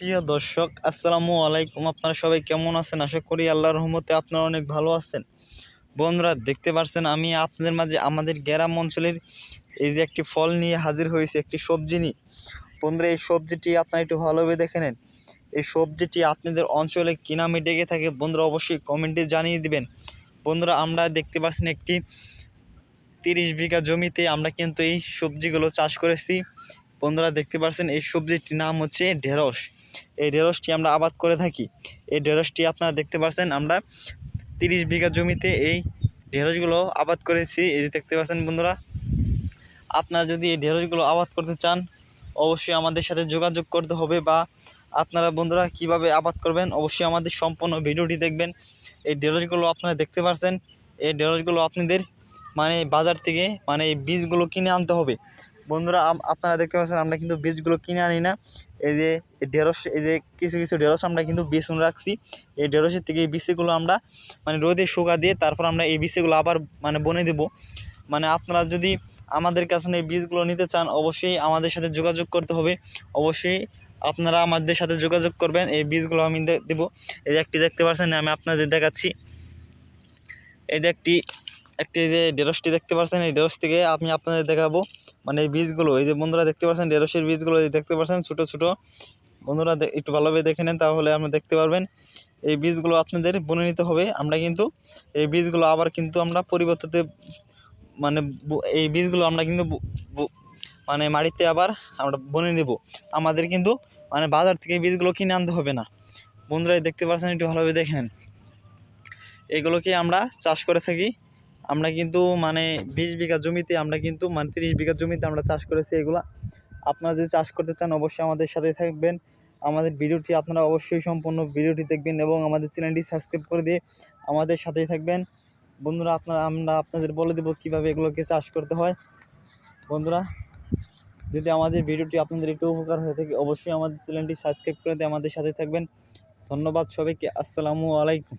প্রিয় দর্শক, আসসালামু আলাইকুম। আপনারা সবাই কেমন আছেন? আশা করি আল্লাহর রহমতে আপনারা অনেক ভালো আছেন। বন্ধুরা, দেখতে পাচ্ছেন আমি আপনাদের মাঝে আমাদের গ্রাম অঞ্চলের এই যে একটি ফল নিয়ে হাজির হয়েছে, একটি সবজি নিয়ে। বন্ধুরা, এই সবজিটি আপনারা একটু ভালোভাবে দেখে নেন। এই সবজিটি আপনাদের অঞ্চলে কি নামে ডেকে থাকে বন্ধুরা অবশ্যই কমেন্টে জানিয়ে দিবেন। বন্ধুরা, আমরা দেখতে পাচ্ছেন একটি 30 বিঘা জমিতে আমরা কিন্তু এই সবজিগুলো চাষ করেছি। বন্ধুরা, দেখতে পাচ্ছেন এই সবজিটির নাম হচ্ছে ঢেঁড়স। এই ঢেঁড়সটি আমরা আবাদ করে থাকি। এই ঢেঁড়সটি আপনারা দেখতে পাচ্ছেন আমরা 30 বিঘা জমিতে এই ঢেঁড়সগুলো আবাদ করেছি। এই যে দেখতে পাচ্ছেন বন্ধুরা, আপনারা যদি এই ঢেঁড়সগুলো আবাদ করতে চান অবশ্যই আমাদের সাথে যোগাযোগ করতে হবে, বা আপনারা বন্ধুরা কিভাবে আবাদ করবেন অবশ্যই আমাদের সম্পূর্ণ ভিডিওটি দেখবেন। এই ঢেঁড়সগুলো আপনারা দেখতে পাচ্ছেন, এই ঢেঁড়সগুলো আপনাদের বাজার থেকে এই বীজগুলো কিনে আনতে হবে। বন্ধুরা, আপনারা দেখতে পাচ্ছেন আমরা কিন্তু বীজগুলো কিনে আনি না। এই যে ঢেঁড়স, এই যে কিছু কিছু ঢেঁড়স আমরা কিন্তু বীজ রাখছি। এই ঢেঁড়সের থেকে এই বীজগুলো আমরা রোদে শুকা দিয়ে তারপর আমরা এই বীজগুলো আবার বনে দেব। আপনারা যদি আমাদের কাছে এই বীজগুলো নিতে চান অবশ্যই আমাদের সাথে যোগাযোগ করতে হবে। অবশ্যই আপনারা আমাদের সাথে যোগাযোগ করবেন, এই বীজগুলো আমি দেবো। এই যে একটি দেখতে পাচ্ছেন, আমি আপনাদের দেখাচ্ছি। এই যে একটি এই যে ঢেঁড়সটি দেখতে পাচ্ছেন, এই ঢেঁড়স থেকে আমি আপনাদের দেখাবো এই বীজগুলো। এই যে বন্ধুরা দেখতে পাচ্ছেন ঢেঁড়সের বীজগুলো দেখতে পাচ্ছেন ছোটো ছোটো। বন্ধুরা একটু ভালোভাবে দেখে নেন, তাহলে আপনি দেখতে পারবেন। এই বীজগুলো আপনাদের বনে নিতে হবে। আমরা কিন্তু এই বীজগুলো আবার কিন্তু আমরা পরিবর্তিতে এই বীজগুলো আমরা কিন্তু মাটিতে আবার আমরা বনে নেব। আমাদের কিন্তু বাজার থেকে বীজগুলো কিনে আনতে হবে না। বন্ধুরা দেখতে পাচ্ছেন, একটু ভালোভাবে দেখেন। এগুলোকে আমরা চাষ করে থাকি। আমরা কিন্তু 20 বিঘা জমিতে আমরা কিন্তু 30 বিঘা জমিতে আমরা চাষ করেছি এগুলা। আপনারা যদি চাষ করতে চান অবশ্যই আমাদের সাথে থাকবেন। আমাদের ভিডিওটি আপনারা অবশ্যই সম্পূর্ণ ভিডিওটি দেখবেন এবং আমাদের চ্যানেলটি সাবস্ক্রাইব করে দিয়ে আমাদের সাথেই থাকবেন। বন্ধুরা, আমরা আপনাদের বলে দেব কীভাবে এগুলোকে চাষ করতে হয়। বন্ধুরা, যদি আমাদের ভিডিওটি আপনাদের একটু উপকার হয়ে থাকে অবশ্যই আমাদের চ্যানেলটি সাবস্ক্রাইব করে দিয়ে আমাদের সাথে থাকবেন। ধন্যবাদ সবাইকে। আসসালামু আলাইকুম।